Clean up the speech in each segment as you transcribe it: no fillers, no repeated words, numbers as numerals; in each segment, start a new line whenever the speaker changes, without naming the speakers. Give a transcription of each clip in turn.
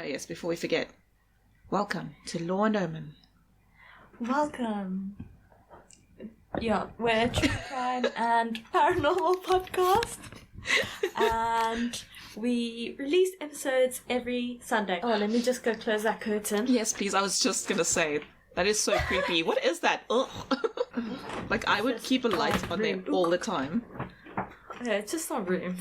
Oh yes, before we forget. Welcome to Law and Omen.
Welcome. Yeah, we're a true crime and paranormal podcast. And we release episodes every Sunday. Oh, let me just go close that curtain.
Yes, please. I was just going to say, that is so creepy. What is that? Ugh. Like, I would keep a light on there all the time.
Okay, it's just our room.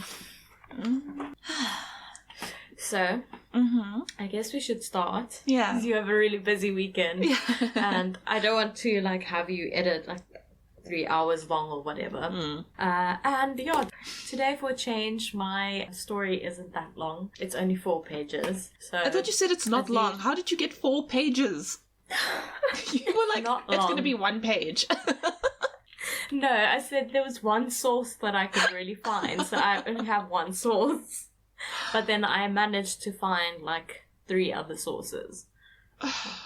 So, I guess we should start.
Yeah.
Because you have a really busy weekend.
Yeah.
And I don't want to, have you edit, 3 hours long or whatever. And yeah, today for a change, my story isn't that long. It's only 4 pages. So
I thought you said it's not long. How did you get 4 pages? You were like,
not
it's
long.
going to be 1 page.
No, I said there was one source that I could really find, so I only have one source. But then I managed to find 3 other sources.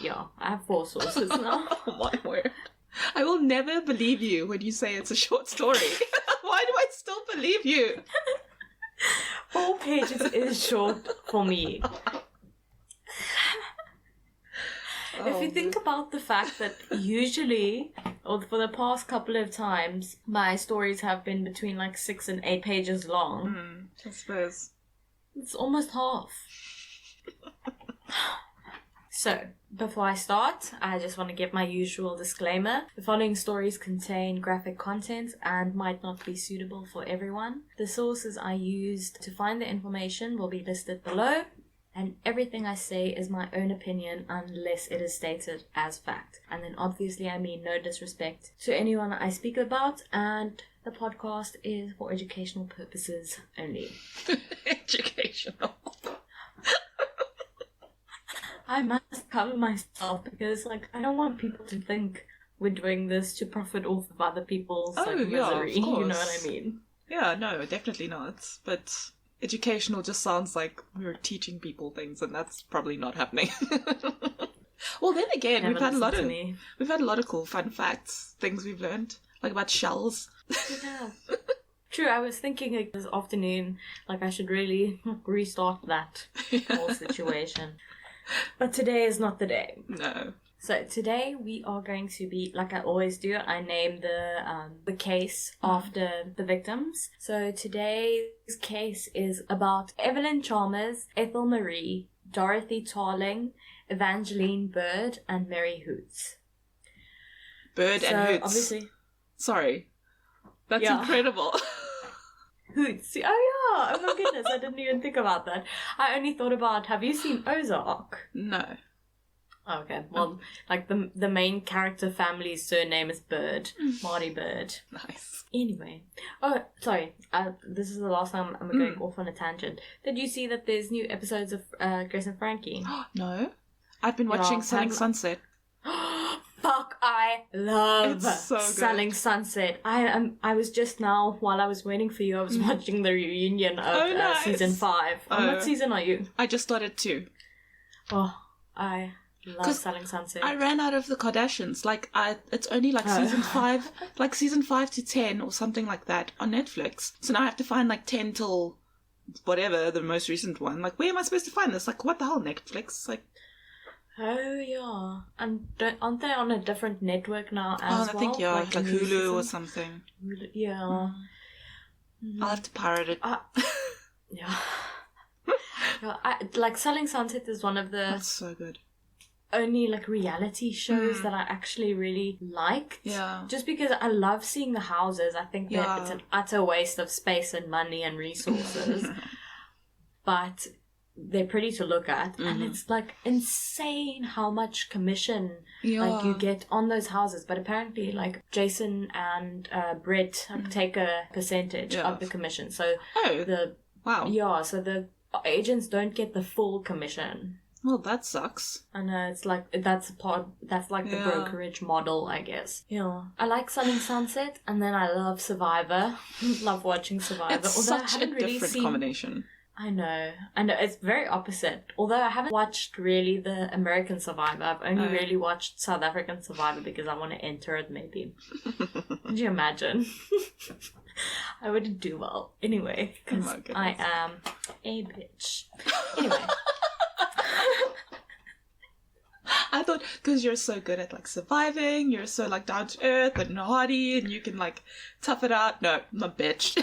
Yeah, I have 4 sources now.
Oh my word. I will never believe you when you say it's a short story. Why do I still believe you?
4 pages is short for me. If you think about the fact that usually, or for the past couple of times, my stories have been between 6 and 8 pages long.
I suppose.
It's almost half. So, before I start, I just want to give my usual disclaimer. The following stories contain graphic content and might not be suitable for everyone. The sources I used to find the information will be listed below, and everything I say is my own opinion unless it is stated as fact. And then obviously I mean no disrespect to anyone I speak about, and the podcast is for educational purposes only.
Educational.
I must cover myself because, I don't want people to think we're doing this to profit off of other people's misery.
Of course.
You know what I mean?
Yeah, no, definitely not. But educational just sounds like we're teaching people things, and that's probably not happening. Well, then again, we've had a lot of cool fun facts, things we've learned, about shells.
Yeah. True, I was thinking this afternoon, I should really restart that whole situation. But today is not the day.
No.
So today we are going to be, like I always do, I name the case after the victims. So today's case is about Evelyn Chalmers, Ethel Marais, Dorothy Tarling, Evangeline Bird, and Mary Hoets.
Bird and Hoets.
Obviously.
Sorry. That's incredible.
Hoets. Oh yeah, oh my goodness, I didn't even think about that. I only thought about, have you seen Ozark?
No.
Okay, well, the main character family's surname is Bird. Marty Bird.
Nice.
Anyway. Oh, sorry. This is the last time I'm going off on a tangent. Did you see that there's new episodes of Grace and Frankie?
No. I've been watching Selling Sunset.
Fuck, I love
It's so good.
Selling Sunset. I was just now, while I was waiting for you, I was watching the reunion of
nice.
season 5. What season are you?
I just started 2.
Oh, I love Selling Sunset.
I ran out of the Kardashians. It's only season 5, season 5 to 10 or something like that on Netflix. So now I have to find 10 till whatever, the most recent one. Where am I supposed to find this? What the hell, Netflix?
Oh, yeah. And aren't they on a different network now as well?
I think, yeah, Hulu or something.
Yeah.
I'll have to pirate it.
Yeah. Selling Sunset is one of the...
That's so good.
Only, reality shows that I actually really liked.
Yeah.
Just because I love seeing the houses. I think that it's an utter waste of space and money and resources. But... they're pretty to look at, and it's insane how much commission you get on those houses. But apparently Jason and Brett take a percentage of the commission. So so the agents don't get the full commission.
Well, that sucks.
I know, it's that's the brokerage model, I guess. Yeah. I like Selling Sunset, and then I love Survivor. Love watching Survivor.
It's such a different combination.
I know, it's very opposite. Although I haven't watched really the American Survivor, I've only really watched South African Survivor because I want to enter it maybe. Could you imagine? I wouldn't do well. Anyway, because I am a bitch. Anyway.
because you're so good at like surviving, you're so like down to earth and hardy, and you can like tough it out. No, I'm a bitch.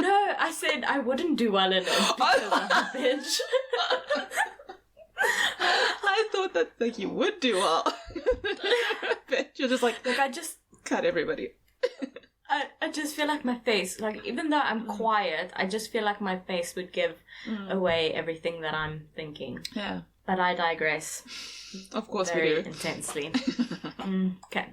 No, I said I wouldn't do well in it because I'm a bitch.
I thought that like you would do well. Bitch, you're just like
I just
cut everybody.
I just feel like my face, like even though I'm quiet, I just feel like my face would give away everything that I'm thinking.
Yeah.
But I digress.
Of course
very
we do.
Intensely. Okay.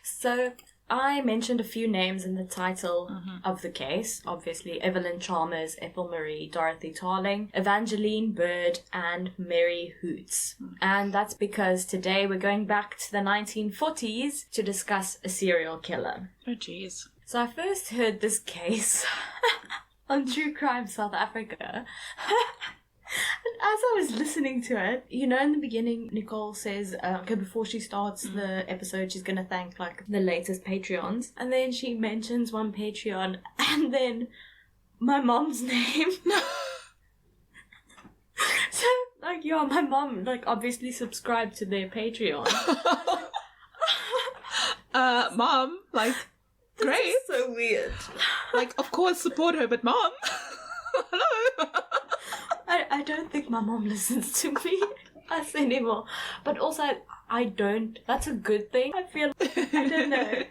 So I mentioned a few names in the title of the case. Obviously, Evelyn Chalmers, Ethel Marais, Dorothy Tarling, Evangeline Bird, and Mary Hoets. And that's because today we're going back to the 1940s to discuss a serial killer.
Oh, jeez.
So I first heard this case on True Crime South Africa. And as I was listening to it, you know, in the beginning, Nicole says, okay, before she starts the episode, she's going to thank, like, the latest Patreons. And then she mentions one Patreon, and then my mom's name. So, like, yeah, my mom, like, obviously subscribed to their Patreon.
Mom, like, great.
This is so weird.
Like, of course, support her, but Mom, hello.
I don't think my mom listens to me us anymore. But also, I don't. That's a good thing. I feel, I don't know.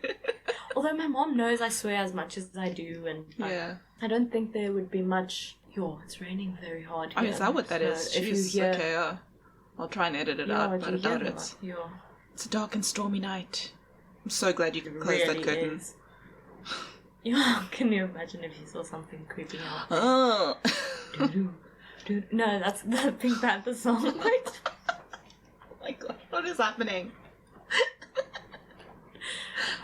Although my mom knows I swear as much as I do, and
Yeah.
I don't think there would be much. Yo, it's raining very hard here.
Oh, is that what that is?
If
Jeez,
you hear,
okay, I'll try and edit it out, but I doubt it.
Yeah,
It's a dark and stormy night. I'm so glad you can close
really
that curtain.
is. Yeah, can you imagine if you saw something creeping out?
Oh.
No, that's the Pink Panther song. Wait.
Oh my god, what is happening?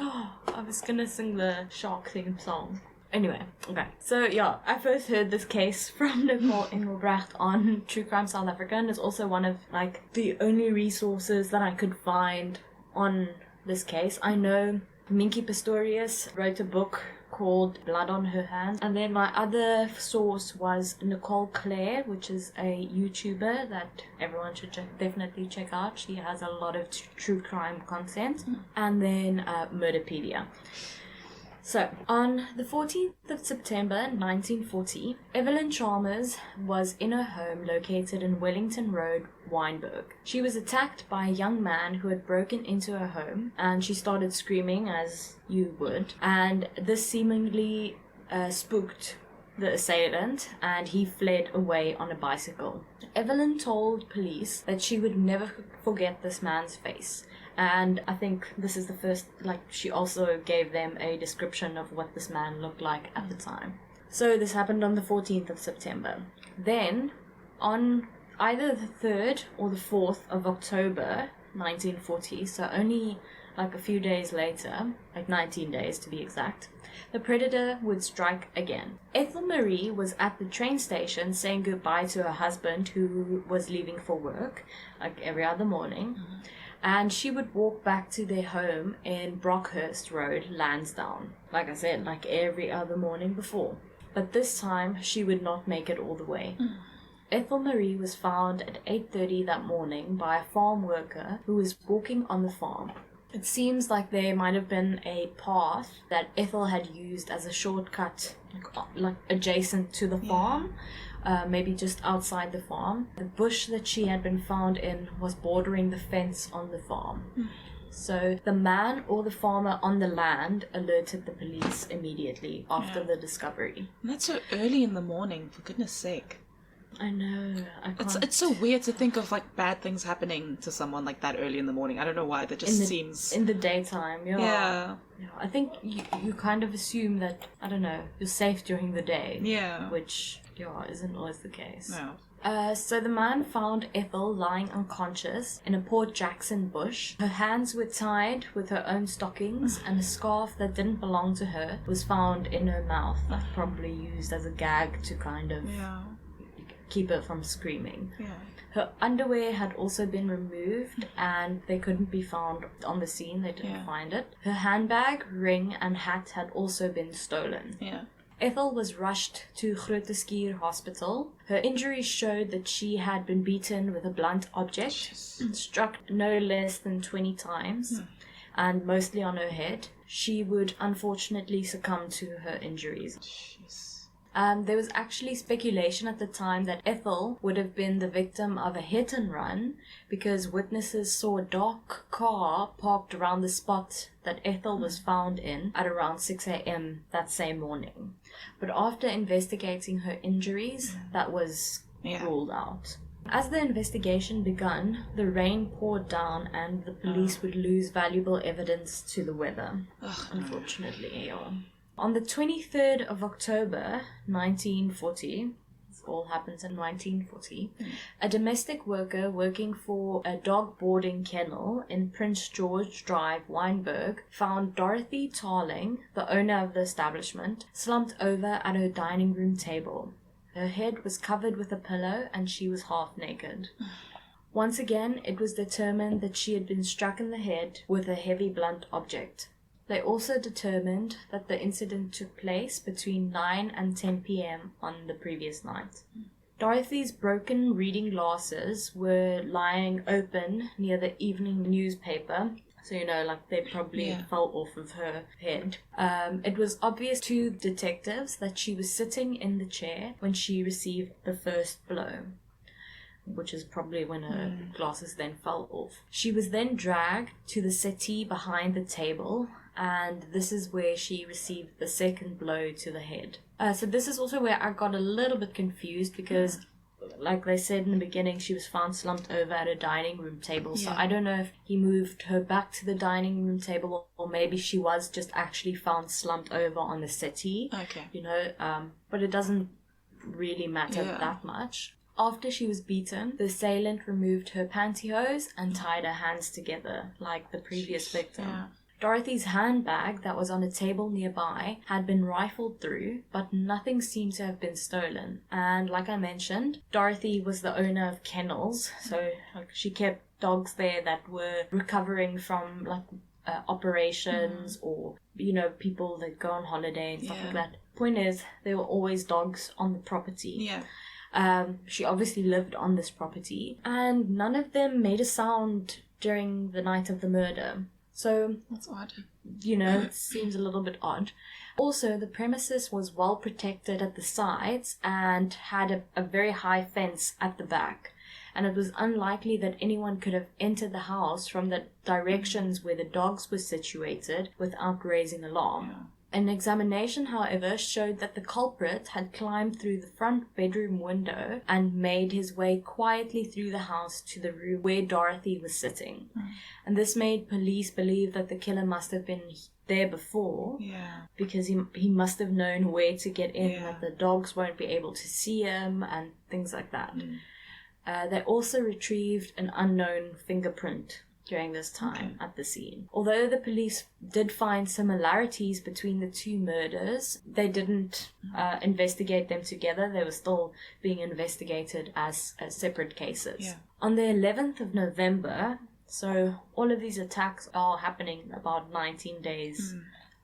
Oh, I was gonna sing the shark theme song. Anyway, okay. So yeah, I first heard this case from Nicole Engelbrecht on True Crime South Africa, and it's also one of like the only resources that I could find on this case. I know Minky Pistorius wrote a book called Blood on Her Hands, and then my other source was Nicole Clare, which is a YouTuber that everyone should definitely check out. She has a lot of true crime content. And then Murderpedia. So, on the 14th of September 1940, Evelyn Chalmers was in her home located in Wellington Road, Wynberg. She was attacked by a young man who had broken into her home, and she started screaming, as you would, and this seemingly spooked the assailant, and he fled away on a bicycle. Evelyn told police that she would never forget this man's face. And I think this is the first, like, she also gave them a description of what this man looked like at the time. So this happened on the 14th of September. Then, on either the 3rd or the 4th of October, 1940, so only like a few days later, like 19 days to be exact, the predator would strike again. Ethel Marais was at the train station saying goodbye to her husband, who was leaving for work, like every other morning. And she would walk back to their home in Brockhurst Road, Lansdowne. Like I said, like every other morning before. But this time, she would not make it all the way. Ethel Marais was found at 8:30 that morning by a farm worker who was walking on the farm. It seems like there might have been a path that Ethel had used as a shortcut, like adjacent to the farm. Maybe just outside the farm. The bush that she had been found in was bordering the fence on the farm. So the man or the farmer on the land alerted the police immediately after the discovery.
And that's so early in the morning, for goodness sake.
I know.
It's so weird to think of like bad things happening to someone like that early in the morning. I don't know why. That just seems
in the daytime.
Yeah.
I think you kind of assume that, I don't know, you're safe during the day.
Yeah.
Which isn't always the case.
No.
So the man found Ethel lying unconscious in a Port Jackson bush. Her hands were tied with her own stockings, and a scarf that didn't belong to her was found in her mouth. That's probably used as a gag to kind of keep her from screaming.
Yeah.
Her underwear had also been removed, and they couldn't be found on the scene. They didn't find it. Her handbag, ring, and hat had also been stolen.
Yeah.
Ethel was rushed to Grooteskier Hospital. Her injuries showed that she had been beaten with a blunt object, struck no less than 20 times, and mostly on her head. She would unfortunately succumb to her injuries. There was actually speculation at the time that Ethel would have been the victim of a hit and run because witnesses saw a dark car parked around the spot that Ethel was found in at around 6 a.m. that same morning. But after investigating her injuries, that was ruled out. As the investigation begun, the rain poured down and the police would lose valuable evidence to the weather, unfortunately. On the 23rd of October, 1940, this all happens in 1940, a domestic worker working for a dog boarding kennel in Prince George Drive, Wynberg, found Dorothy Tarling, the owner of the establishment, slumped over at her dining room table. Her head was covered with a pillow and she was half naked. Once again, it was determined that she had been struck in the head with a heavy blunt object. They also determined that the incident took place between 9 and 10 p.m. on the previous night. Dorothy's broken reading glasses were lying open near the evening newspaper, so they probably fell off of her head. It was obvious to detectives that she was sitting in the chair when she received the first blow, which is probably when her glasses then fell off. She was then dragged to the settee behind the table, and this is where she received the second blow to the head. So this is also where I got a little bit confused because, like they said in the beginning, she was found slumped over at a dining room table. So I don't know if he moved her back to the dining room table or maybe she was just actually found slumped over on the settee.
Okay.
But it doesn't really matter that much. After she was beaten, the assailant removed her pantyhose and tied her hands together, like the previous victim. Yeah. Dorothy's handbag that was on a table nearby had been rifled through, but nothing seemed to have been stolen. And like I mentioned, Dorothy was the owner of kennels, so she kept dogs there that were recovering from operations or, people that go on holiday and stuff like that. Point is, there were always dogs on the property. Yeah. She obviously lived on this property, and none of them made a sound during the night of the murder. So,
that's odd.
It seems a little bit odd. Also, the premises was well protected at the sides and had a very high fence at the back. And it was unlikely that anyone could have entered the house from the directions where the dogs were situated without raising alarm. Yeah. An examination, however, showed that the culprit had climbed through the front bedroom window and made his way quietly through the house to the room where Dorothy was sitting. And this made police believe that the killer must have been there before, because he must have known where to get in, that the dogs won't be able to see him and things like that. They also retrieved an unknown fingerprint during this time at the scene. Although the police did find similarities between the two murders, they didn't investigate them together. They were still being investigated as separate cases. Yeah. On the 11th of November, so all of these attacks are happening about 19 days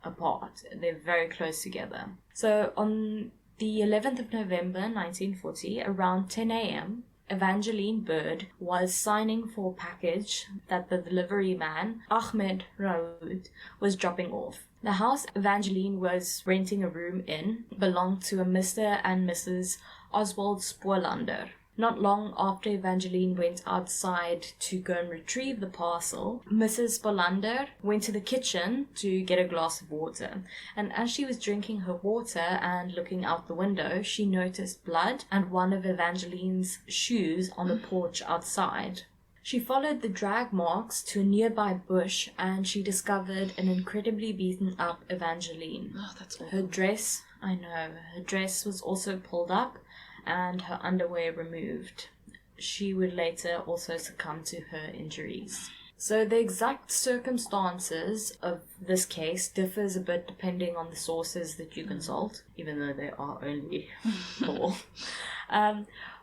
apart. They're very close together. So on the 11th of November 1940, around 10 a.m., Evangeline Bird was signing for a package that the delivery man, Ahmed Raoud, was dropping off. The house Evangeline was renting a room in belonged to a Mr. and Mrs. Oswald Spoorlander. Not long after Evangeline went outside to go and retrieve the parcel, Mrs. Spoorlander went to the kitchen to get a glass of water. And as she was drinking her water and looking out the window, she noticed blood and one of Evangeline's shoes on the porch outside. She followed the drag marks to a nearby bush and she discovered an incredibly beaten up Evangeline.
Oh, that's awful.
Her dress was also pulled up and her underwear removed. She would later also succumb to her injuries. So the exact circumstances of this case differs a bit depending on the sources that you consult, even though there are only 4.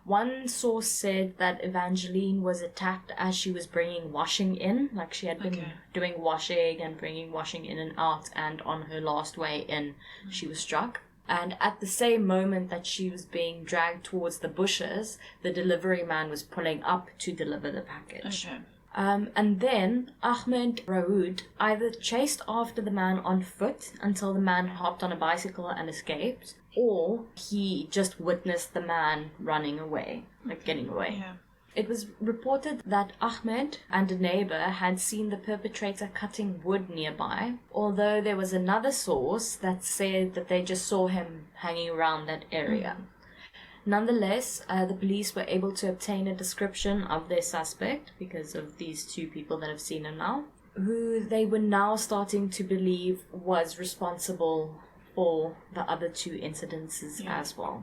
One source said that Evangeline was attacked as she was bringing washing in, like she had been doing washing and bringing washing in and out, and on her last way in, she was struck. And at the same moment that she was being dragged towards the bushes, the delivery man was pulling up to deliver the package.
Okay.
And then Ahmed Raoud either chased after the man on foot until the man hopped on a bicycle and escaped, or he just witnessed the man running away, getting away.
Yeah.
It was reported that Ahmed and a neighbor had seen the perpetrator cutting wood nearby, although there was another source that said that they just saw him hanging around that area. Nonetheless, the police were able to obtain a description of their suspect because of these two people that have seen him now, who they were now starting to believe was responsible for the other two incidences as well.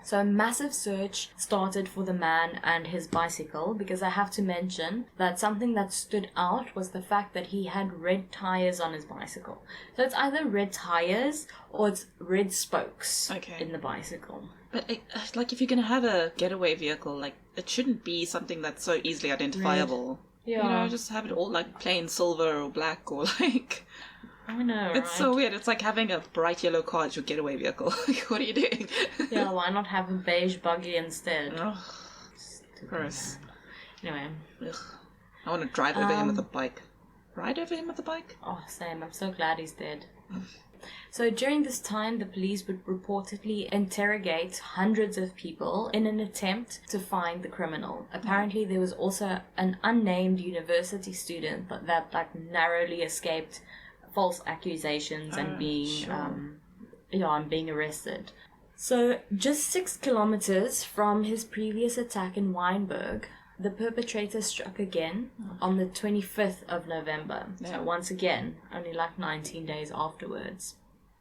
So a massive search started for the man and his bicycle, because I have to mention that something that stood out was the fact that he had red tires on his bicycle. So it's either red tires or it's red spokes in the bicycle.
But if you're going to have a getaway vehicle, it shouldn't be something that's so easily identifiable.
Red. Yeah.
Just have it all plain silver or black or
I know,
It's so weird. It's like having a bright yellow car as your getaway vehicle. What are you doing?
Yeah, why not have a beige buggy instead?
Gross.
Anyway.
Ugh. I want to drive over him with a bike. Ride over him with a bike?
Oh, same. I'm so glad he's dead. So during this time, the police would reportedly interrogate hundreds of people in an attempt to find the criminal. Apparently, there was also an unnamed university student that narrowly escaped false accusations and being being arrested. So just 6 kilometers from his previous attack in Weinberg, the perpetrator struck again on the 25th of November. So once again, only 19 days afterwards.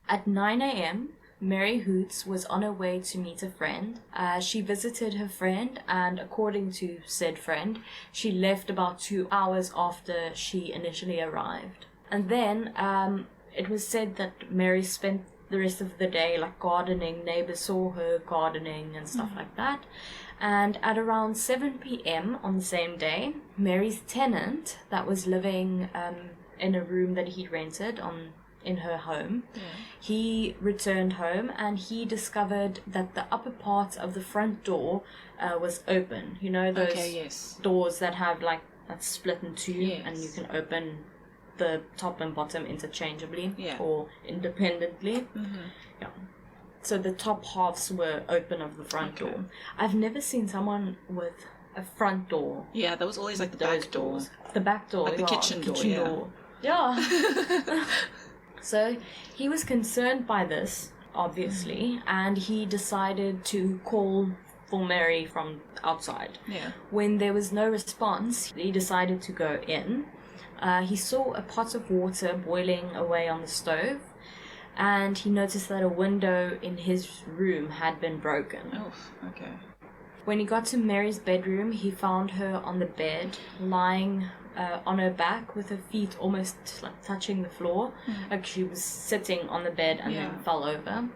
At 9 a.m., Mary Hoets was on her way to meet a friend. She visited her friend, and according to said friend, she left about 2 hours after she initially arrived. And then it was said that Mary spent the rest of the day gardening. Neighbors saw her gardening and stuff like that. And at around 7 p.m. on the same day, Mary's tenant that was living in a room that he'd rented in her home, he returned home, and he discovered that the upper part of the front door was open. You know those doors that have that's split in two, and you can open the top and bottom interchangeably or independently. So the top halves were open of the front door. I've never seen someone with a front door.
Yeah, there was always the back door.
The back door,
the kitchen door.
Yeah. So he was concerned by this, obviously, and he decided to call for Mary from outside.
Yeah.
When there was no response, he decided to go in. He saw a pot of water boiling away on the stove, and he noticed that a window in his room had been broken.
Oh, okay.
When he got to Mary's bedroom, he found her on the bed, lying on her back with her feet almost touching the floor. She was sitting on the bed and then fell over.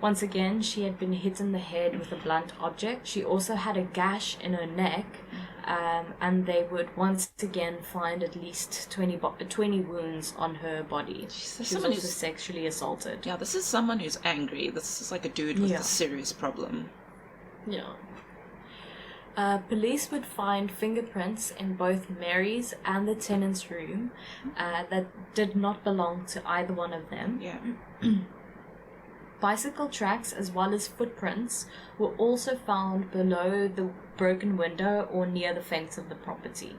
Once again, she had been hit in the head with a blunt object. She also had a gash in her neck, and they would once again find at least 20 wounds on her body. She was also sexually assaulted.
Yeah, this is someone who's angry. This is a dude with a serious problem.
Yeah. Police would find fingerprints in both Mary's and the tenant's room that did not belong to either one of them.
Yeah.
Bicycle tracks as well as footprints were also found below the broken window or near the fence of the property.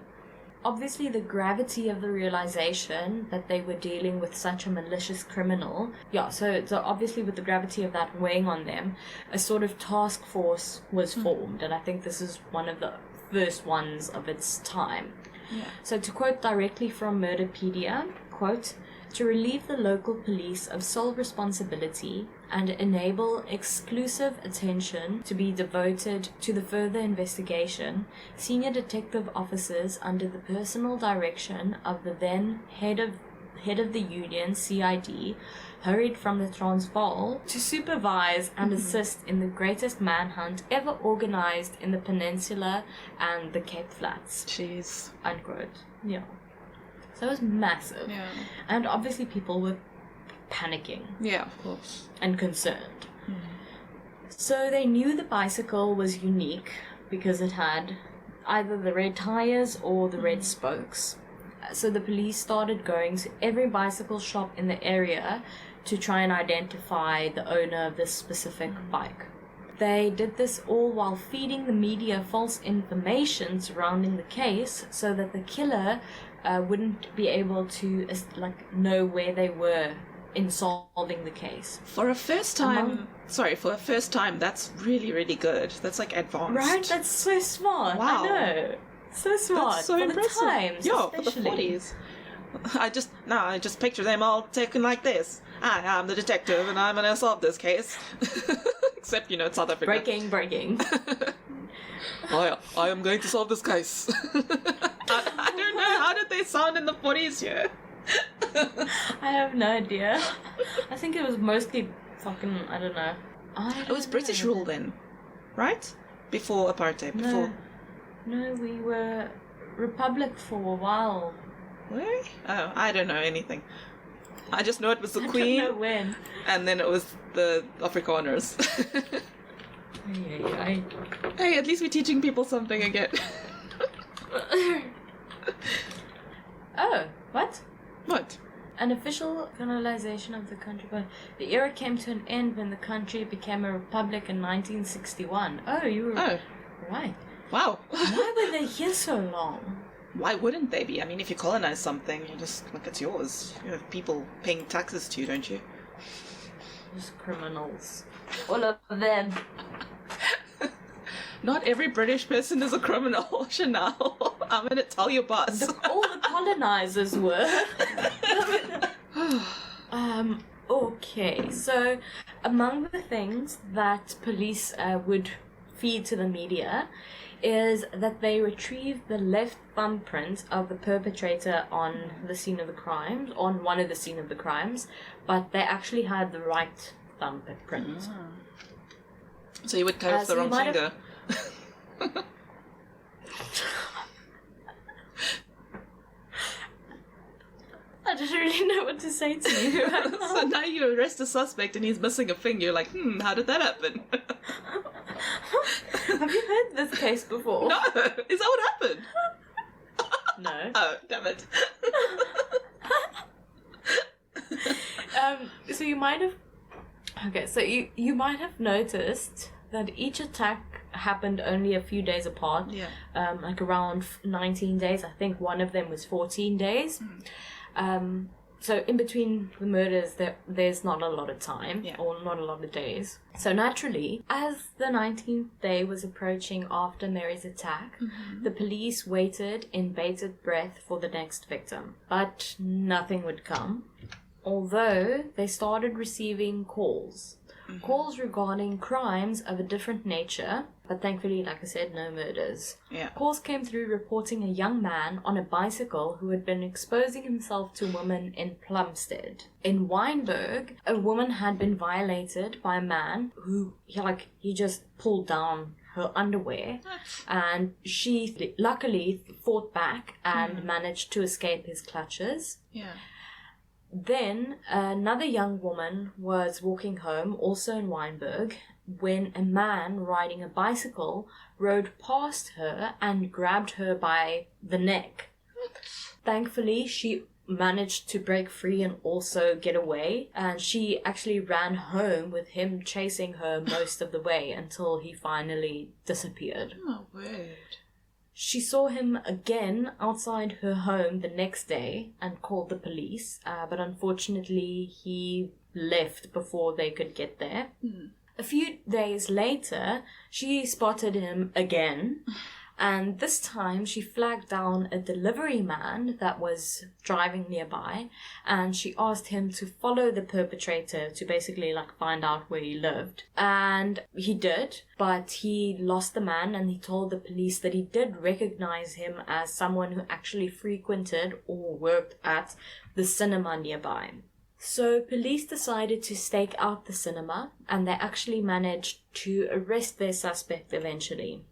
Obviously, the gravity of the realization that they were dealing with such a malicious criminal, so obviously with the gravity of that weighing on them, a sort of task force was formed, and I think this is one of the first ones of its time.
Yeah.
So to quote directly from Murderpedia, quote, "To relieve the local police of sole responsibility and enable exclusive attention to be devoted to the further investigation, senior detective officers under the personal direction of the then head of the Union CID hurried from the Transvaal to supervise and assist in the greatest manhunt ever organized in the peninsula and the Cape Flats."
Jeez.
Unquote. Yeah. So it was massive.
Yeah.
And obviously people were panicking.
Yeah, of course.
And concerned. So they knew the bicycle was unique because it had either the red tires or the red spokes. So the police started going to every bicycle shop in the area to try and identify the owner of this specific bike. They did this all while feeding the media false information surrounding the case so that the killer wouldn't be able to know where they were in solving the case.
For a first time, that's really, really good. That's like advanced.
Right? That's so smart.
Wow.
I know. So smart.
That's so
for
impressive.
The times,
yeah,
especially.
for the 40s. I just picture them all taken like this. I am the detective and I'm gonna solve this case. Except, it's South Africa.
Breaking.
I am going to solve this case. I don't know, how did they sound in the 40s here?
I have no idea. I think it was mostly fucking, I don't know.
It was British rule then, right? Before apartheid, before...
No, we were Republic for a while.
Were we? Oh, I don't know anything. I just know it was the Queen.
I don't know when.
And then it was the Afrikaners. Hey, at least we're teaching people something again.
Oh, what?
What?
An official colonization of the country. But the era came to an end when the country became a republic in 1961. Oh, you were right.
Wow.
Why were they here so long?
Why wouldn't they be? I mean, if you colonize something, you just, it's yours. You have people paying taxes to you, don't you?
Just criminals. All of them.
Not every British person is a criminal, Chanelle. I'm gonna tell your boss.
All the colonizers were. Okay, so among the things that police would feed to the media is that they retrieved the left thumbprint of the perpetrator on the scene of the crimes, on one of the scene of the crimes, but they actually had the right thumbprint.
So you would cut off the wrong finger.
I don't really know what to say to you right now.
So now you arrest a suspect and he's missing a finger. You're like, how did that happen?
Have you heard this case before?
No! Is that what happened?
No.
Oh, damn it.
So you might have... Okay, so you might have noticed that each attack happened only a few days apart.
Yeah.
Like around 19 days. I think one of them was 14 days. So in between the murders, there's not a lot of time, or not a lot of days. So naturally, as the 19th day was approaching after Mary's attack, the police waited in bated breath for the next victim. But nothing would come, although they started receiving calls. Calls regarding crimes of a different nature, but thankfully, like I said, no murders.
Yeah.
Calls came through reporting a young man on a bicycle who had been exposing himself to women in Plumstead. In Wynberg, a woman had been violated by a man who, he just pulled down her underwear, and she luckily fought back and managed to escape his clutches.
Yeah.
Then another young woman was walking home, also in Wynberg, when a man riding a bicycle rode past her and grabbed her by the neck. Thankfully, she managed to break free and also get away, and she actually ran home with him chasing her most of the way until he finally disappeared.
Oh, weird.
She saw him again outside her home the next day and called the police, but unfortunately he left before they could get there. A few days later, she spotted him again, and this time she flagged down a delivery man that was driving nearby, and she asked him to follow the perpetrator to basically find out where he lived. And he did, but he lost the man, and he told the police that he did recognize him as someone who actually frequented or worked at the cinema nearby. So police decided to stake out the cinema, and they actually managed to arrest their suspect eventually.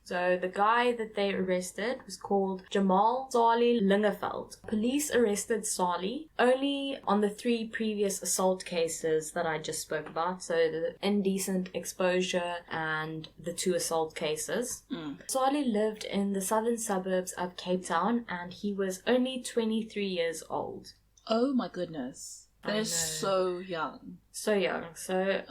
So the guy that they arrested was called Gamal Salie Lineveldt. Police arrested Salie only on the 3 previous assault cases that I just spoke about. So the indecent exposure and the 2 assault cases. Salie lived in the southern suburbs of Cape Town and he was only 23 years old.
Oh my goodness. That is so young.
So young. So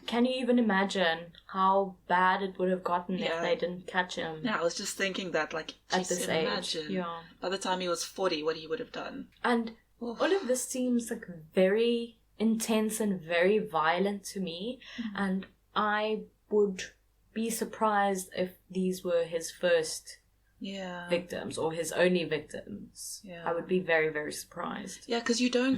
can you even imagine how bad it would have gotten if they didn't catch him?
Yeah, I was just thinking that, like,
at this age.
Imagine by the time he was 40 what he would have done.
And all of this seems like very intense and very violent to me. And I would be surprised if these were his first victims or his only victims. I would be very, very surprised.
Yeah, because you don't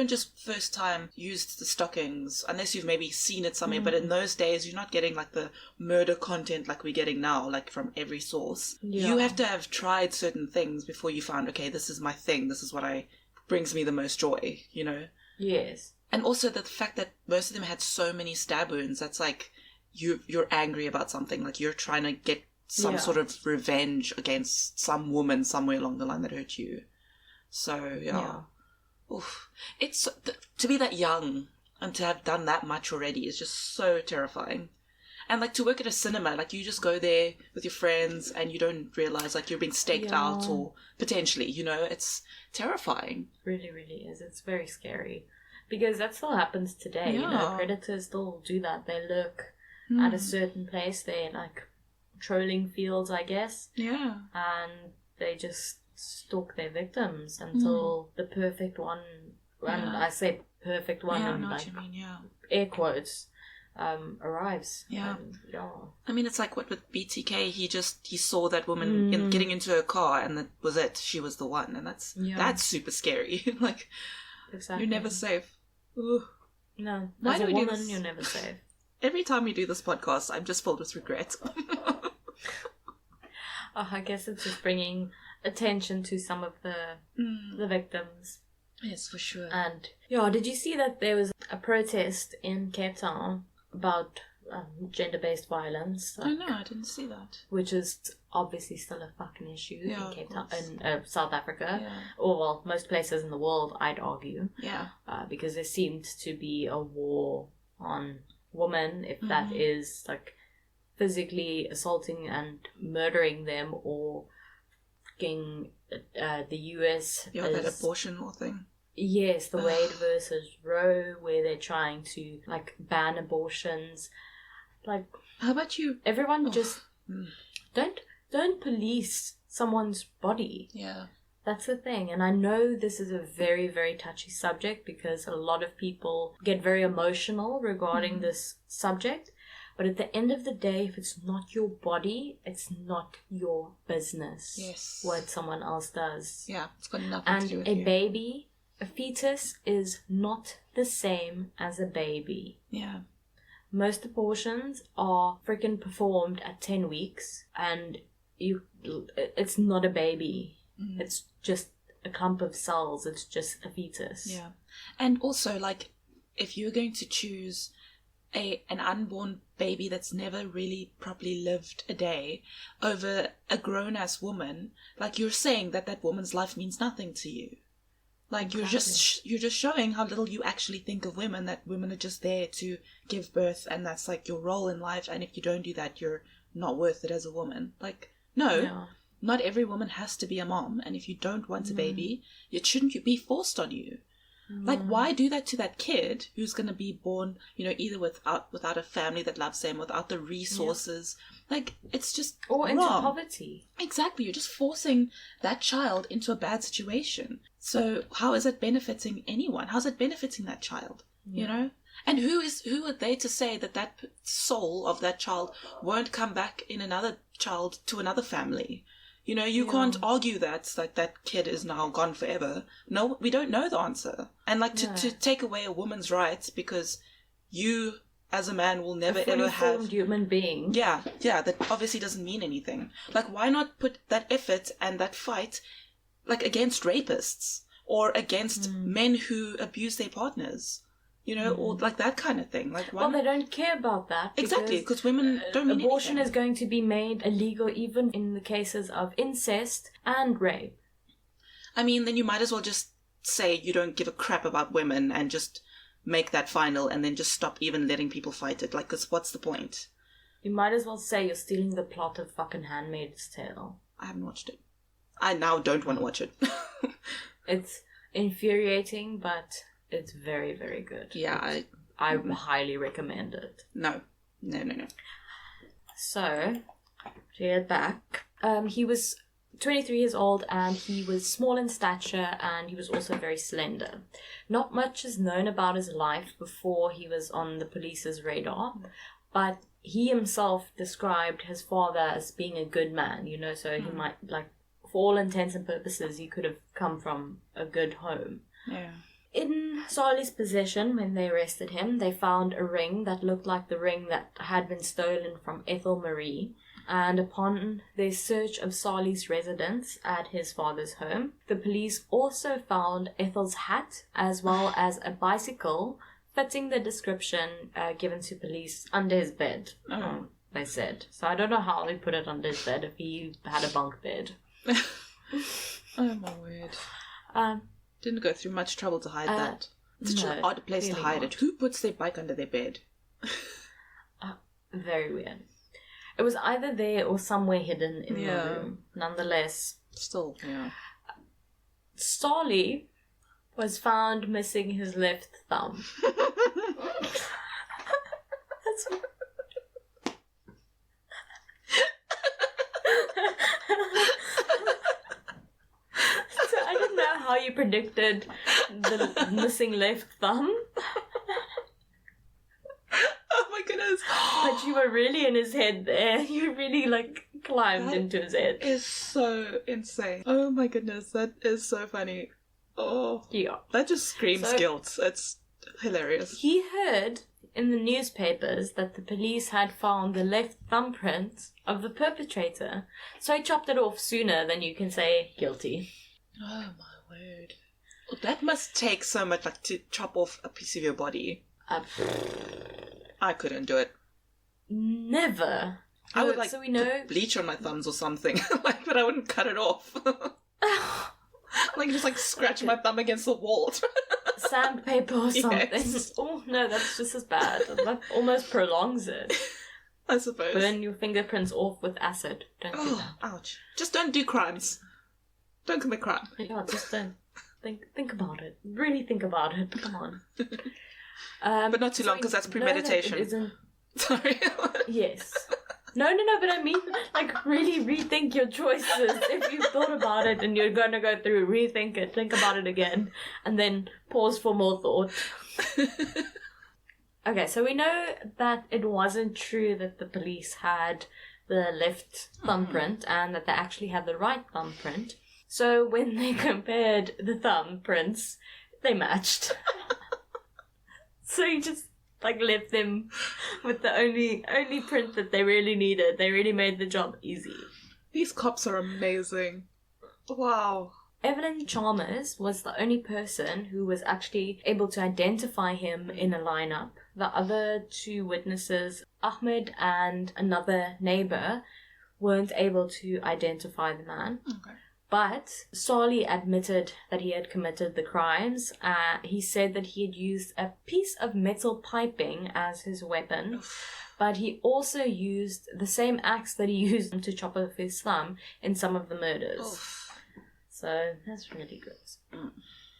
just first time use the stockings unless you've maybe seen it somewhere. But in those days, you're not getting like the murder content like we're getting now, like from every source. You have to have tried certain things before you found, okay, this is my thing. This is what brings me the most joy. You know.
Yes.
And also the fact that most of them had so many stab wounds. That's like you're angry about something. Like you're trying to get some sort of revenge against some woman somewhere along the line that hurt you. So, Oof. It's to be that young and to have done that much already is just so terrifying. And, like, to work at a cinema, like, you just go there with your friends and you don't realise, like, you're being staked out or potentially, you know, it's terrifying.
It really, really is. It's very scary. Because that still happens today, you know, predators still do that. They lurk at a certain place, they're, like, trolling fields, I guess.
Yeah.
And they just stalk their victims until the perfect one, and I say perfect one in like air quotes, arrives.
Yeah. I mean, it's like what with BTK, he saw that woman getting into her car and that was it. She was the one, and that's super scary. Like, you're never safe. Ooh.
No, as a woman, you're never safe.
Every time we do this podcast, I'm just filled with regret.
I guess it's just bringing attention to some of the victims.
Yes, for sure.
And did you see that there was a protest in Cape Town about gender-based violence?
Like, no, I didn't see that.
Which is obviously still a fucking issue in Cape Town, in South Africa, or well, most places in the world, I'd argue.
Yeah.
Because there seemed to be a war on women, if that is like physically assaulting and murdering them, or fucking the US
that abortion law thing.
Yes, the Wade versus Roe, where they're trying to like ban abortions. Like,
how about you?
Everyone just don't police someone's body.
Yeah.
That's the thing. And I know this is a very, very touchy subject because a lot of people get very emotional regarding this subject. But at the end of the day, if it's not your body, it's not your business.
Yes.
What someone else does.
Yeah, it's got nothing to do with you.
And a baby, a fetus, is not the same as a baby.
Yeah.
Most abortions are freaking performed at 10 weeks, and it's not a baby. It's just a clump of cells. It's just a fetus.
Yeah. And also, like, if you're going to choose an unborn baby that's never really properly lived a day over a grown-ass woman, like, you're saying that woman's life means nothing to you. Like, exactly. you're just showing how little you actually think of women, that women are just there to give birth, and that's, like, your role in life, and if you don't do that, you're not worth it as a woman. Like, no. Yeah. Not every woman has to be a mom, and if you don't want a baby, it shouldn't be forced on you. Like, why do that to that kid who's going to be born, you know, either without a family that loves them, without the resources? Yeah. Like, it's just
or
wrong.
Into poverty.
Exactly. You're just forcing that child into a bad situation. So how is it benefiting anyone? How's it benefiting that child? Yeah. You know? And who are they to say that soul of that child won't come back in another child to another family? You know, you can't argue that kid is now gone forever. No, we don't know the answer. And like to take away a woman's rights because you as a man will never ever have
a human being.
Yeah, that obviously doesn't mean anything. Like, why not put that effort and that fight like against rapists or against men who abuse their partners? You know, or like that kind of thing. Like,
well, they don't care about that.
Exactly, because women don't mean
abortion
anything.
is going to be made illegal even in the cases of incest and rape.
I mean, then you might as well just say you don't give a crap about women and just make that final and then just stop even letting people fight it. Like, because what's the point?
You might as well say you're stealing the plot of fucking Handmaid's Tale.
I haven't watched it. I now don't want to watch it.
It's infuriating, but it's very, very good.
Yeah,
I highly recommend it.
No.
So, to get back, he was 23 years old and he was small in stature and he was also very slender. Not much is known about his life before he was on the police's radar, but he himself described his father as being a good man, you know, so he might, like, for all intents and purposes, he could have come from a good home.
Yeah.
In Salie's possession, when they arrested him, they found a ring that looked like the ring that had been stolen from Ethel Marais. And upon their search of Salie's residence at his father's home, the police also found Ethel's hat as well as a bicycle fitting the description given to police under his bed, they said. So I don't know how they put it under his bed if he had a bunk bed.
Oh my word. Didn't go through much trouble to hide that. It's such an odd place to hide it. Who puts their bike under their bed?
Very weird. It was either there or somewhere hidden in the room. Nonetheless.
Still, yeah.
Salie was found missing his left thumb. That's... So I don't know how you predicted the missing left thumb.
Oh my goodness.
But you were really in his head there. You really, like, climbed into his head.
That is so insane. Oh my goodness, that is so funny. Oh.
Yeah.
That just screams guilt. It's hilarious.
He heard in the newspapers that the police had found the left thumbprint of the perpetrator, so he chopped it off sooner than you can say guilty.
Oh my word. Well, that must take so much, like, to chop off a piece of your body. I couldn't do it.
Never.
I would, like,
so we know...
put bleach on my thumbs or something, like, but I wouldn't cut it off. Like, just, like, scratch my thumb against the wall.
Sandpaper or something.
Yes.
Oh, no, that's just as bad. That almost prolongs it.
I suppose.
Burn your fingerprints off with acid. Don't do that.
Ouch. Just don't do crimes. Don't commit crime.
Yeah, just don't. Think about it. Really think about it. Come on.
But not too long, because that's premeditation.
Isn't...
Sorry.
Yes. No, but I mean, like, really rethink your choices. If you've thought about it and you're going to go through, rethink it, think about it again, and then pause for more thought. Okay, so we know that it wasn't true that the police had the left thumbprint and that they actually had the right thumbprint. So when they compared the thumbprints, they matched. So you just, like, left them with the only print that they really needed. They really made the job easy.
These cops are amazing. Wow.
Evelyn Chalmers was the only person who was actually able to identify him in a lineup. The other two witnesses, Ahmed and another neighbour, weren't able to identify the man.
Okay.
But Salie admitted that he had committed the crimes. He said that he had used a piece of metal piping as his weapon, but he also used the same axe that he used to chop off his thumb in some of the murders. So that's really good.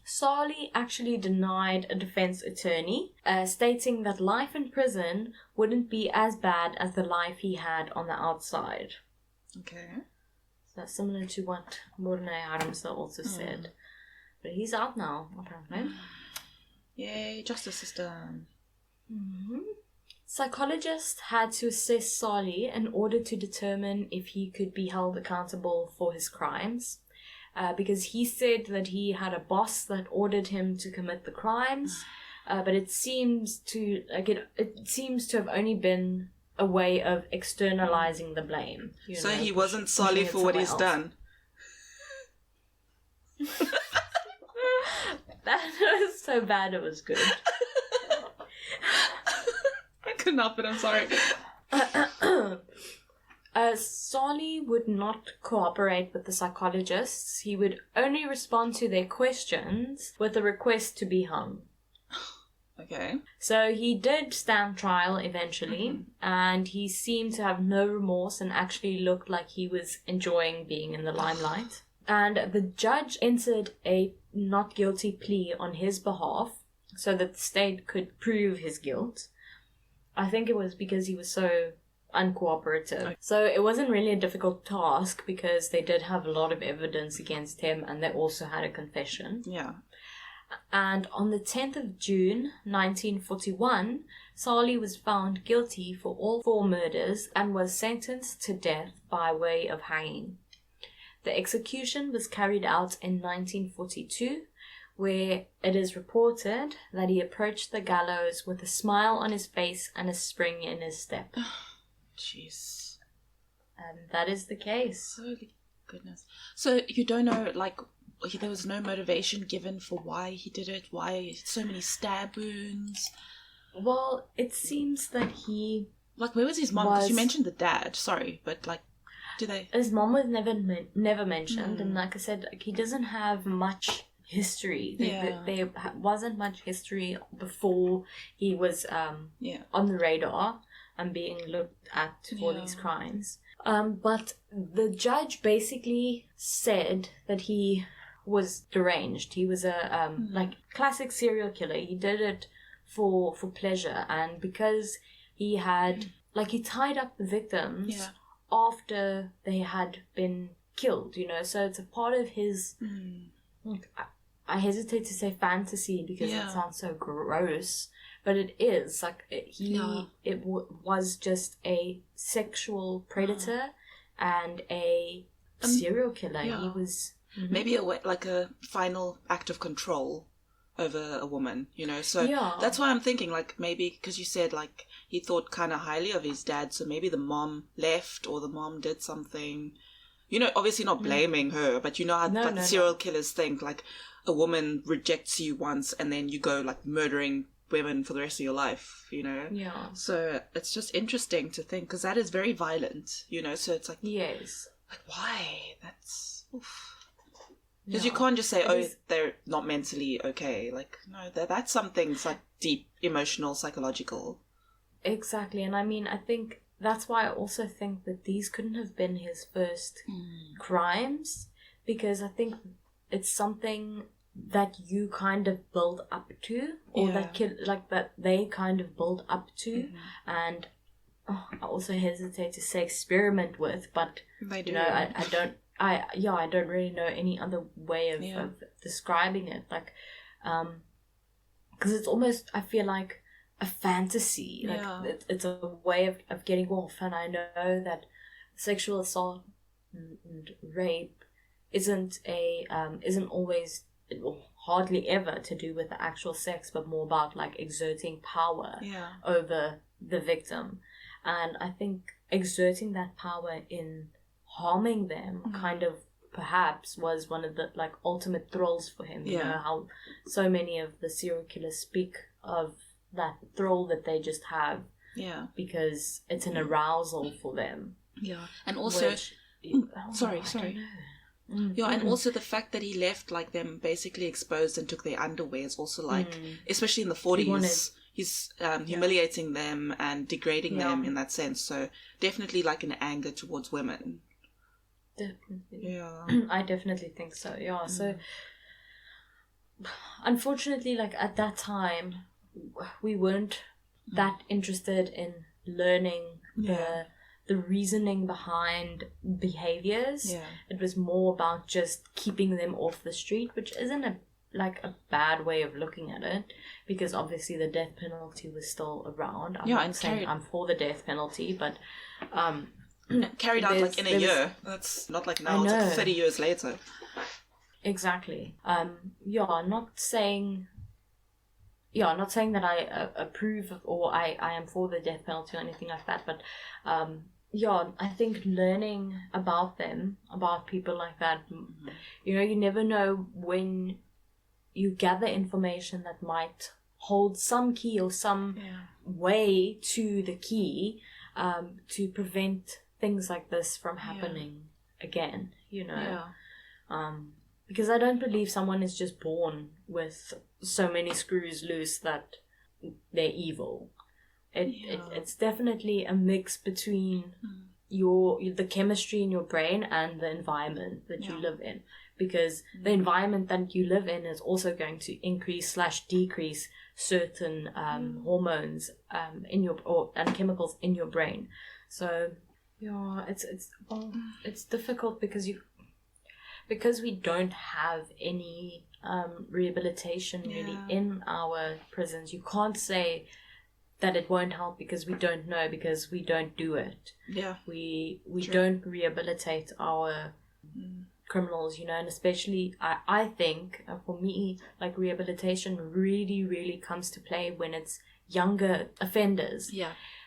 Salie actually denied a defense attorney, stating that life in prison wouldn't be as bad as the life he had on the outside.
Okay.
That's similar to what Mornay Harmsa also said. But he's out now, apparently.
Yay, justice system.
Mm-hmm. Psychologists had to assess Salie in order to determine if he could be held accountable for his crimes. Because he said that he had a boss that ordered him to commit the crimes. But it seems to have only been a way of externalizing the blame.
So he wasn't sorry for what he's done.
That was so bad it was good.
couldn't help it, I'm sorry.
Salie would not cooperate with the psychologists. He would only respond to their questions with a request to be hung.
Okay.
So he did stand trial eventually, and he seemed to have no remorse and actually looked like he was enjoying being in the limelight. And the judge entered a not guilty plea on his behalf so that the state could prove his guilt. I think it was because he was so uncooperative. Okay. So it wasn't really a difficult task because they did have a lot of evidence against him, and they also had a confession.
Yeah.
And on the 10th of June, 1941, Salie was found guilty for all 4 murders and was sentenced to death by way of hanging. The execution was carried out in 1942, where it is reported that he approached the gallows with a smile on his face and a spring in his step.
Jeez.
And that is the case.
Holy goodness. So you don't know, like, there was no motivation given for why he did it? Why so many stab wounds?
Well, it seems that he...
Like, where was his mom? Because you mentioned the dad, sorry, but, like, do they...
His mom was never mentioned, and like I said, like, he doesn't have much history. There wasn't much history before he was on the radar and being looked at for these crimes. But the judge basically said that he was deranged. He was a like classic serial killer. He did it for pleasure, and because he had like he tied up the victims after they had been killed, you know. So it's a part of his. I hesitate to say fantasy because it sounds so gross, but it is like was just a sexual predator and a serial killer. He was
maybe a final act of control over a woman, you know. So that's why I'm thinking, like, maybe because you said like he thought kind of highly of his dad, so maybe the mom left or the mom did something. You know, obviously not blaming her, but you know how serial killers think, like a woman rejects you once and then you go like murdering women for the rest of your life, you know?
Yeah.
So it's just interesting to think, because that is very violent, you know? So it's like...
Yes.
Like, why? That's... Because you can't just say, they're not mentally okay. Like, no, that's something like deep, emotional, psychological.
Exactly. And I mean, I think that's why I also think that these couldn't have been his first crimes, because I think it's something that you kind of build up to, or that they kind of build up to, and I also hesitate to say experiment with, but
they do.
You know, I don't really know any other way of describing it, like, because it's almost, I feel like a fantasy, like it's a way of getting off, and I know that sexual assault and rape isn't always, hardly ever, to do with the actual sex, but more about like exerting power over the victim. And I think exerting that power in harming them kind of perhaps was one of the like ultimate thrills for him. You know how so many of the serial killers speak of that thrill that they just have because it's an arousal for them.
And also sorry and also the fact that he left like them basically exposed and took their underwear is also like, especially in the 40s, he's humiliating them and degrading them in that sense. So definitely like an anger towards women.
Definitely. I definitely think so. So unfortunately, like at that time, we weren't that interested in learning the reasoning behind behaviors. It was more about just keeping them off the street, which isn't a bad way of looking at it, because obviously the death penalty was still around. I'm not saying I'm for the death penalty, but
carried out like in a year. That's not like now. It's like 30 years later.
Exactly. Not saying that I approve or I am for the death penalty or anything like that, but I think learning about them, about people like that, you know, you never know when you gather information that might hold some key or some way to the key to prevent things like this from happening again, because I don't believe someone is just born with so many screws loose that they're evil. It's definitely a mix between the chemistry in your brain and the environment that you live in, because the environment that you live in is also going to increase/decrease certain hormones in your and chemicals in your brain. So it's difficult because we don't have any rehabilitation really in our prisons. You can't say that it won't help because we don't know, because we don't do it. We don't rehabilitate our criminals, and especially I think for me, like, rehabilitation really, really comes to play when it's younger offenders,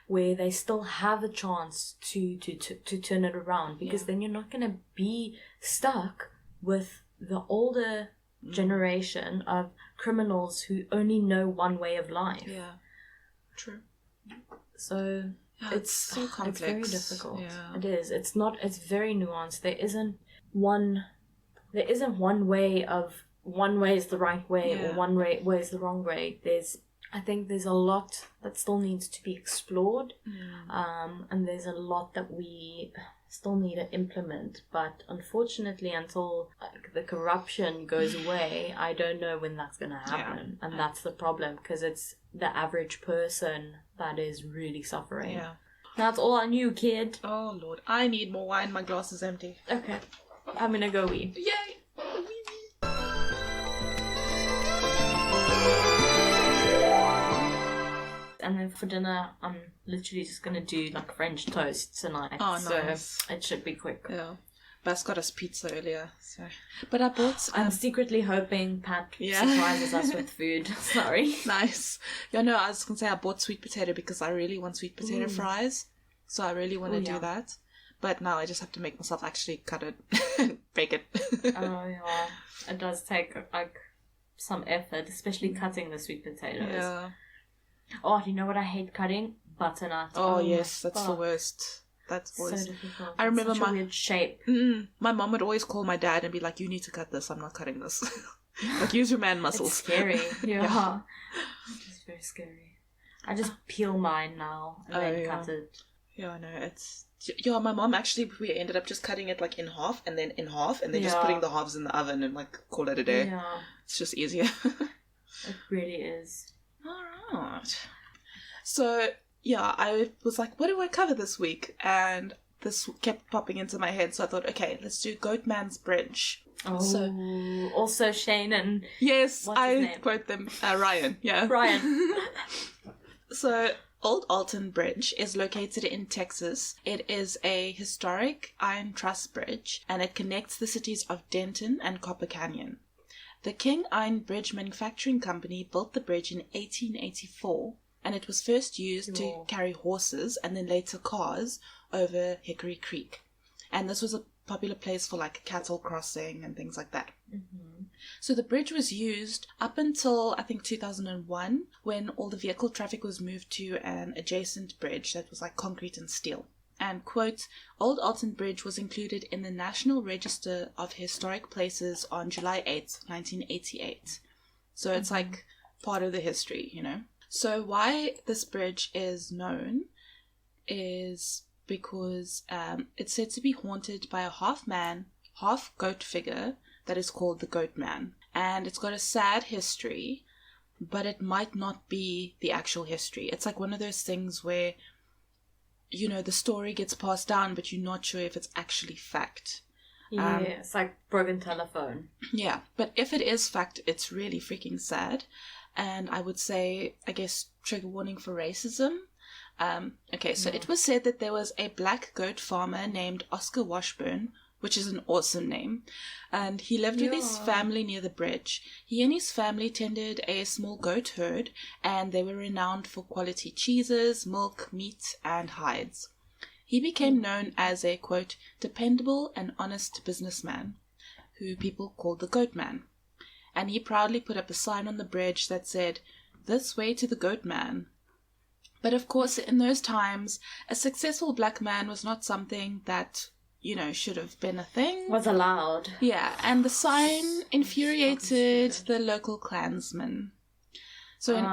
where they still have a chance to turn it around, because then you're not going to be stuck with the older generation of criminals who only know one way of life.
True.
So it's
so complex.
It's very difficult. It is. It's very nuanced. There isn't one way is the right way or one way is the wrong way. I think there's a lot that still needs to be explored, and there's a lot that we still need to implement. But unfortunately, until the corruption goes away, I don't know when that's going to happen. And that's the problem, because it's the average person that is really suffering. That's all on you, kid.
Oh, Lord. I need more wine. My glass is empty.
Okay. I'm going to go wee.
Yay!
And then for dinner, I'm literally just going to do like French toast tonight.
Oh, nice.
So it should be quick.
Yeah. Bas got us pizza earlier, so. But I bought...
I'm secretly hoping Pat surprises us with food. Sorry.
Nice. Yeah, no, I was going to say I bought sweet potato because I really want sweet potato fries. So I really want to do that. But now I just have to make myself actually cut it and bake it.
Oh, yeah. It does take, like, some effort, especially cutting the sweet potatoes.
Yeah.
Oh, do you know what I hate cutting? Butternut.
Oh yes, that's the worst. That's always...
so difficult.
I remember
such a weird shape.
My mom would always call my dad and be like, "You need to cut this. I'm not cutting this." Like, use your man muscles.
It's scary. Yeah. It's very scary. I just peel mine now and then cut it.
Yeah, I know. It's... Yeah, my mom actually, we ended up just cutting it like in half and then just putting the halves in the oven and like call it a day.
Yeah.
It's just easier.
It really is.
Alright. So, yeah, I was like, what do I cover this week? And this kept popping into my head, so I thought, okay, let's do Goatman's Bridge.
Oh, so, also Shane and...
Yes, I quote them, Ryan, yeah.
Ryan.
So, Old Alton Bridge is located in Texas. It is a historic iron truss bridge, and it connects the cities of Denton and Copper Canyon. The King Iron Bridge Manufacturing Company built the bridge in 1884, and it was first used to carry horses and then later cars over Hickory Creek. And this was a popular place for like cattle crossing and things like that. Mm-hmm. So the bridge was used up until, I think, 2001, when all the vehicle traffic was moved to an adjacent bridge that was like concrete and steel. And, quote, Old Alton Bridge was included in the National Register of Historic Places on July 8th, 1988. So it's like part of the history, you know. So why this bridge is known is because it's said to be haunted by a half-man, half-goat figure that is called the Goatman. And it's got a sad history, but it might not be the actual history. It's like one of those things where, you know, the story gets passed down, but you're not sure if it's actually fact.
Yeah, it's like broken telephone.
Yeah, but if it is fact, it's really freaking sad. And I would say, I guess, trigger warning for racism. Okay, so it was said that there was a black goat farmer named Oscar Washburn, which is an awesome name, and he lived with his family near the bridge. He and his family tended a small goat herd, and they were renowned for quality cheeses, milk, meat, and hides. He became known as a, quote, dependable and honest businessman, who people called the Goatman. And he proudly put up a sign on the bridge that said, this way to the Goatman. But of course, in those times, a successful black man was not something that, should have been a thing.
Was allowed.
Yeah, and the sign infuriated the local clansmen. So in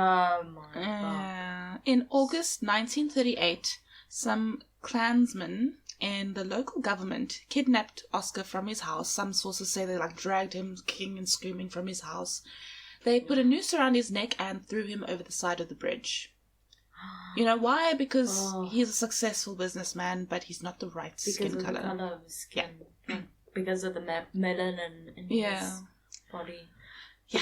August 1938, some clansmen in the local government kidnapped Oscar from his house. Some sources say they dragged him kicking and screaming from his house. They put a noose around his neck and threw him over the side of the bridge. You know why? Because he's a successful businessman, but he's not the right skin color.
Because of the color of his skin. Yeah. Because of the melanin in his body.
Yeah.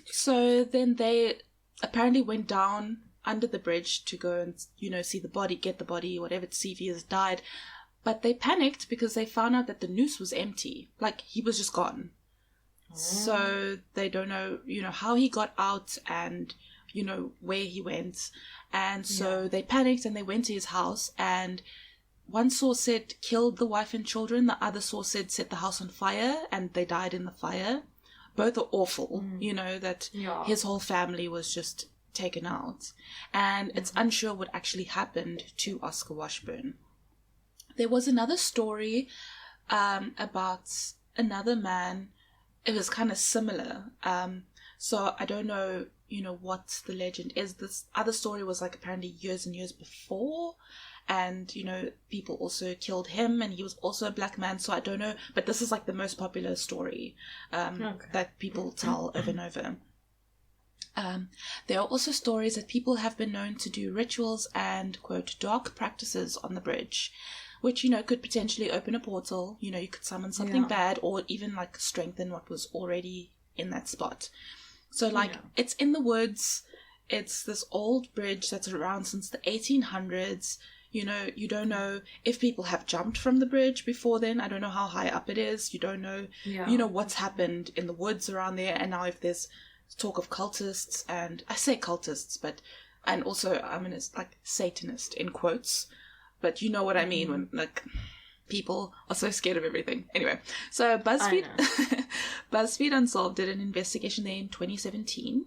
So then they apparently went down under the bridge to go and, see the body, get the body, whatever, to see if he has died. But they panicked because they found out that the noose was empty. He was just gone. Oh. So they don't know, how he got out and, where he went. And so they panicked and they went to his house, and one source said killed the wife and children. The other source said set the house on fire and they died in the fire. Both are awful, that his whole family was just taken out. And it's unsure what actually happened to Oscar Washburn. There was another story about another man. It was kind of similar. So I don't know, what the legend is. This other story was apparently years and years before. And, people also killed him, and he was also a black man. So I don't know. But this is the most popular story that people tell over and over. There are also stories that people have been known to do rituals and, quote, dark practices on the bridge, which, could potentially open a portal. You could summon something bad, or even strengthen what was already in that spot. So it's in the woods. It's this old bridge that's around since the 1800s. You don't know if people have jumped from the bridge before then. I don't know how high up it is. You don't know, what's happened in the woods around there. And now if there's talk of cultists, and I say cultists, and also, it's Satanist in quotes, but you know what I mean when, people are so scared of everything. Anyway, so BuzzFeed Unsolved did an investigation there in 2017.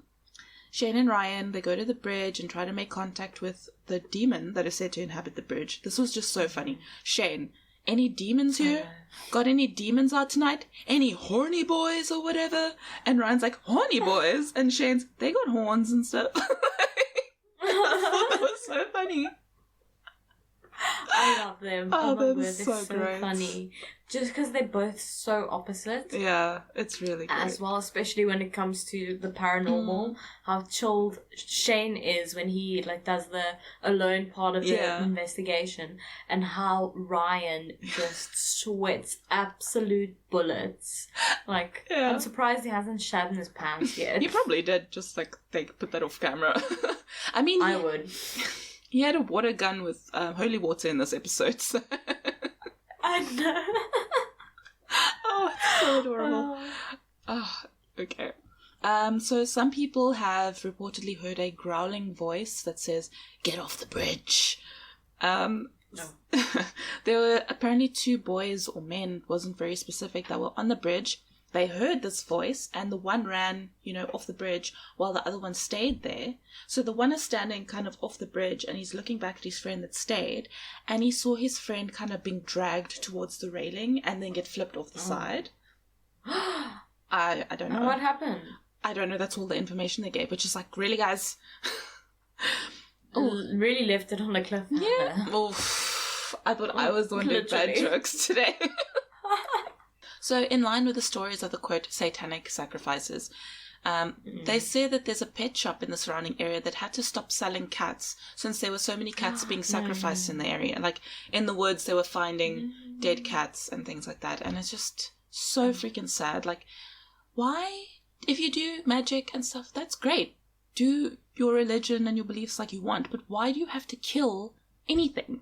Shane and Ryan, they go to the bridge and try to make contact with the demon that is said to inhabit the bridge. This was just so funny. Shane, any demons here? Got any demons out tonight? Any horny boys or whatever? And Ryan's like, horny boys? And Shane's, they got horns and stuff. I thought that was so funny.
I love them.
Oh,
they're
so great.
Funny. Just because they're both so opposite.
Yeah, it's really great.
As well, especially when it comes to the paranormal. How chilled Shane is when he does the alone part of the investigation. And how Ryan just sweats absolute bullets. I'm surprised he hasn't shat in his pants yet.
He probably did, just they put that off camera. I
would.
He had a water gun with holy water in this episode, so...
I know.
Oh, it's so adorable. Okay. So some people have reportedly heard a growling voice that says, "Get off the bridge." No. There were apparently 2 boys or men, wasn't very specific, that were on the bridge. They heard this voice, and the one ran, off the bridge, while the other one stayed there. So the one is standing kind of off the bridge, and he's looking back at his friend that stayed, and he saw his friend kind of being dragged towards the railing, and then get flipped off the side. I don't know.
What happened?
I don't know. That's all the information they gave, which is really, guys?
Really left it on a cliff.
Yeah. Oof. I thought I was the one doing bad jokes today. So, in line with the stories of the, quote, satanic sacrifices, they say that there's a pet shop in the surrounding area that had to stop selling cats since there were so many cats being sacrificed in the area. In the woods, they were finding dead cats and things like that. And it's just so freaking sad. Why? If you do magic and stuff, that's great. Do your religion and your beliefs like you want. But why do you have to kill anything?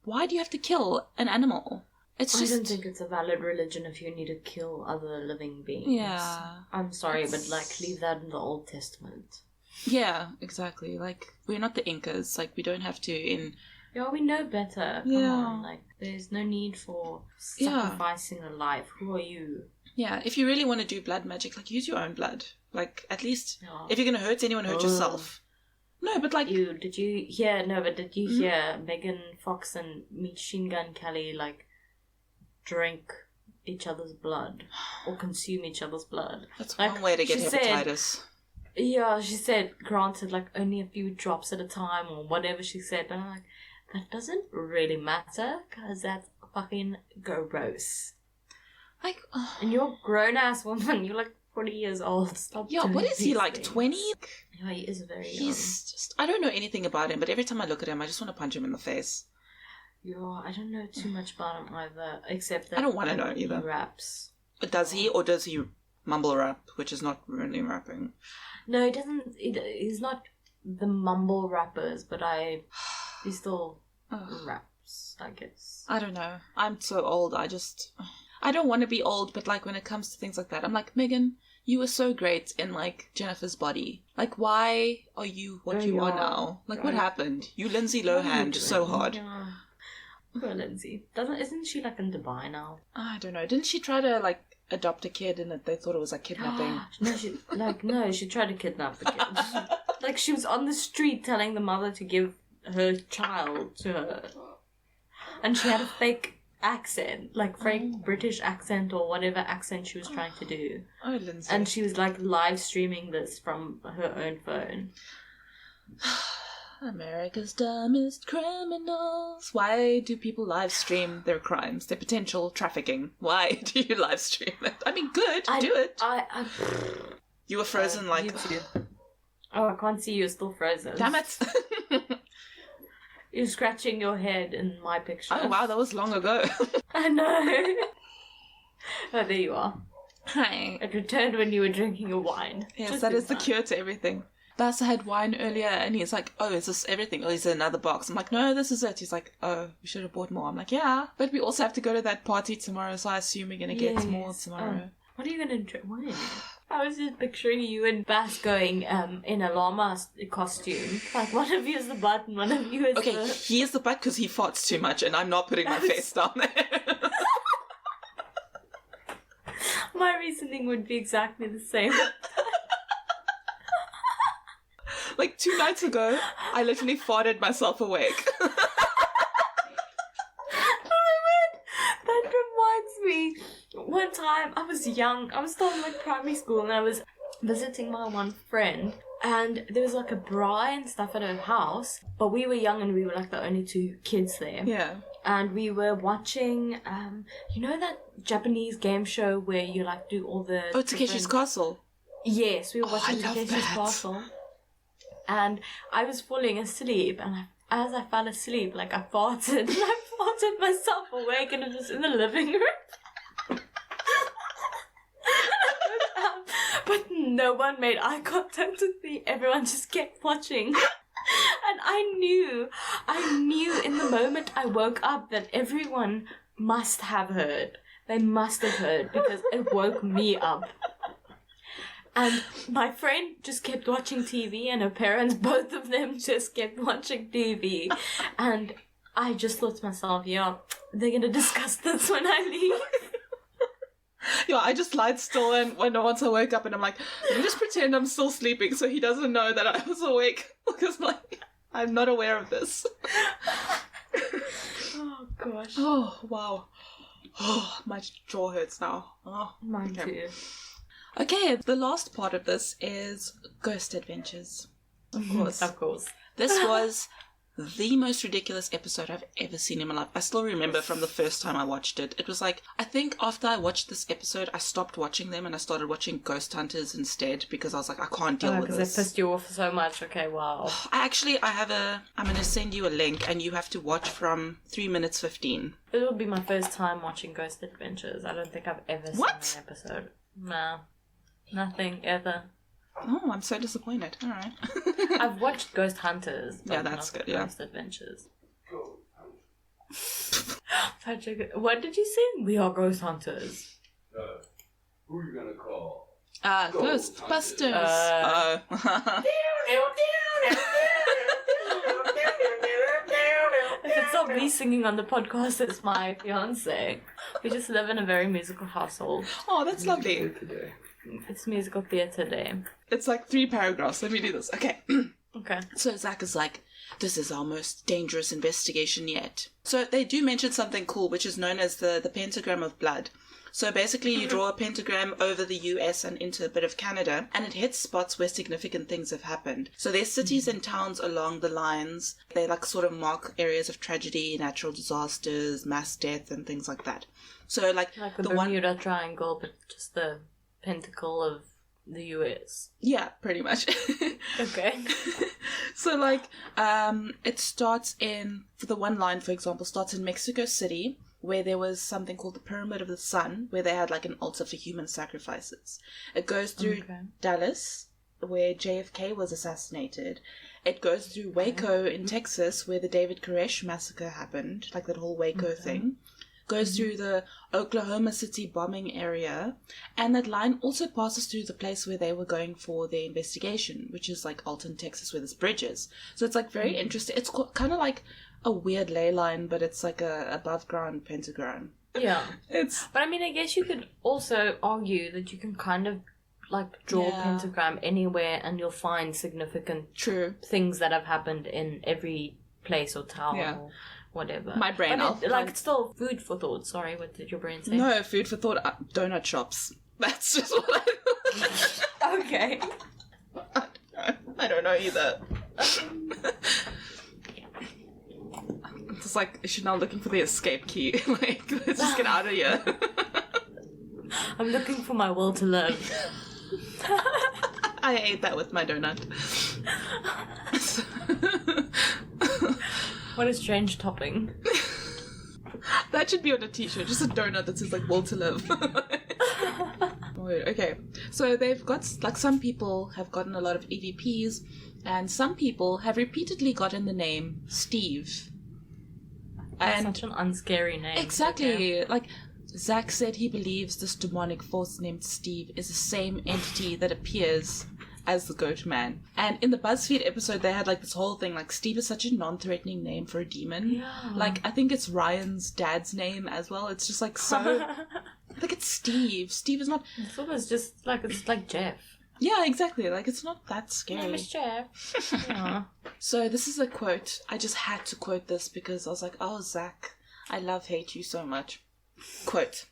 Why do you have to kill an animal? I
don't think it's a valid religion if you need to kill other living beings.
Yeah.
I'm sorry, but leave that in the Old Testament.
Yeah, exactly. We're not the Incas. We don't have to
Yeah, we know better. Come on. There's no need for sacrificing a life. Who are you?
Yeah, if you really want to do blood magic, use your own blood. Like, at least, if you're going to hurt anyone, hurt yourself. No, but like...
Did you hear Megan Fox and Machine Gun Kelly, like, drink each other's blood or consume each other's blood?
That's one way to get hepatitis.
She said, granted, like, only a few drops at a time or whatever she said, but I'm like, that doesn't really matter, because that's fucking gross.
Like,
and you're a grown-ass woman, you're like 40 years old. Stop doing
what is he, like,
things.
20?
Yeah, he is very young.
He's just... I don't know anything about him, but every time I look at him, I just want to punch him in the face.
Yeah, I don't know too much about him either, except that...
I don't want to know either.
He raps.
But does he, or does he mumble rap, which is not really rapping?
No, he doesn't... He's not the mumble rappers, but he still raps, I guess.
I don't know. I'm so old, I don't want to be old, but, like, when it comes to things like that, I'm like, Megan, you were so great in, like, Jennifer's Body. Like, why are you what you are now? Like, what happened? You Lindsay Lohan so hard.
Yeah. Poor Lindsay. Isn't she, like, in Dubai now?
I don't know. Didn't she try to, like, adopt a kid and they thought it was, like, kidnapping?
she tried to kidnap the kid. Like, she was on the street telling the mother to give her child to her. And she had a fake accent, like fake British accent or whatever accent she was trying to do.
Oh, Lindsay.
And she was, like, live streaming this from her own phone.
America's dumbest criminals. Why do people live stream their crimes, their potential trafficking? Why do you live stream it? I mean, good, do it. You were frozen like...
Oh, I can't see you, still frozen.
Damn it.
You're scratching your head in my picture.
Oh, wow, that was long ago.
I know. Oh, there you are.
Hi.
It returned when you were drinking your wine.
Yes,
just
that is the cure to everything. Bassa had wine earlier and he's like, oh, is this everything? Or is there another box? I'm like, no, this is it. He's like, oh, we should have bought more. I'm like, yeah, but we also have to go to that party tomorrow, so I assume we're going to get more tomorrow.
What are you going to drink? What? I was just picturing you and Bass going in a llama costume. Like, one of you is the butt and one of you is
Okay, he is the butt because he farts too much and I'm not putting my face down there.
My reasoning would be exactly the same.
Like 2 nights ago, I literally farted myself awake.
That reminds me. One time, I was young. I was still in, like, primary school and I was visiting my one friend. And there was, like, a braai and stuff at her house. But we were young and we were, like, the only 2 kids there.
Yeah.
And we were watching, you know that Japanese game show where you, like, do all the...
Oh, Takeshi's Castle.
Yes, we were watching Takeshi's Castle. And I was falling asleep, and as I fell asleep, like, I farted, and I farted myself awake, and it was in the living room. But no one made eye contact with me. Everyone just kept watching. And I knew in the moment I woke up that everyone must have heard. They must have heard, because it woke me up. And my friend just kept watching TV, and her parents, both of them, just kept watching TV. And I just thought to myself, yeah, they're going to discuss this when I leave.
Yeah, I just lied still, and once I woke up, and I'm like, let me just pretend I'm still sleeping so he doesn't know that I was awake. Because, like, I'm not aware of this.
Oh, gosh.
Oh, wow. Oh, my jaw hurts now. Oh,
mine too.
Okay, the last part of this is Ghost Adventures. Of course.
Of course.
This was the most ridiculous episode I've ever seen in my life. I still remember from the first time I watched it. It was like, I think after I watched this episode, I stopped watching them and I started watching Ghost Hunters instead because I was like, I can't deal with this.
Because they pissed you off so much. Okay, wow.
I'm going to send you a link and you have to watch from 3 minutes 15.
It will be my first time watching Ghost Adventures. I don't think I've ever seen an episode. No. Nothing ever.
Oh, I'm so disappointed. All right.
I've watched Ghost Hunters.
Yeah, that's good. Yeah.
Ghost Adventures. What did you sing? We are Ghost Hunters.
Who are you gonna call?
Ghostbusters.
If it's not me singing on the podcast, it's my fiance. We just live in a very musical household.
Oh, that's lovely.
It's musical theatre day.
It's like 3 paragraphs. Let me do this. Okay.
Okay.
So Zach is like, this is our most dangerous investigation yet. So they do mention something cool, which is known as the pentagram of blood. So basically you draw a pentagram over the US and into a bit of Canada, and it hits spots where significant things have happened. So there's cities and towns along the lines. They like sort of mark areas of tragedy, natural disasters, mass death, and things like that. So like
the Bermuda Triangle, but just the pentacle of the US.
Yeah, pretty much.
Okay.
So like it starts in, for the one line, for example, starts in Mexico City, where there was something called the Pyramid of the Sun, where they had like an altar for human sacrifices. It goes through Dallas, where JFK was assassinated. It goes through Waco in Texas, where the David Koresh massacre happened, like that whole Waco thing. Goes through the Oklahoma City bombing area, and that line also passes through the place where they were going for their investigation, which is like Alton, Texas, where this bridge is. So it's like very interesting. It's kind of like a weird ley line, but it's like a above ground pentagram.
Yeah.
But
I mean, I guess you could also argue that you can kind of like draw a pentagram anywhere and you'll find significant things that have happened in every place or town or whatever.
My brain
it's still food for thought. Sorry, what did your brain say?
No, food for thought. Donut shops. That's just what I
Okay.
I don't know either. It's like Chanelle looking for the escape key. Like, let's just get out of here.
I'm looking for my will to live.
I ate that with my donut.
What a strange topping.
That should be on a t-shirt. Just a donut that says like will to live. Okay, so they've got, like, some people have gotten a lot of EVPs, and some people have repeatedly gotten the name Steve.
That's such an unscary name.
Exactly. Like, Zach said he believes this demonic force named Steve is the same entity that appears as the Goatman. And in the BuzzFeed episode, they had like this whole thing, like, Steve is such a non-threatening name for a demon.
Yeah.
Like, I think it's Ryan's dad's name as well. It's just like so... like, it's Steve. Steve is not...
It's almost just like, it's like Jeff.
Yeah, exactly. Like, it's not that scary.
My name is Jeff. Yeah.
So this is a quote. I just had to quote this because I was like, oh, Zach, I hate you so much. Quote,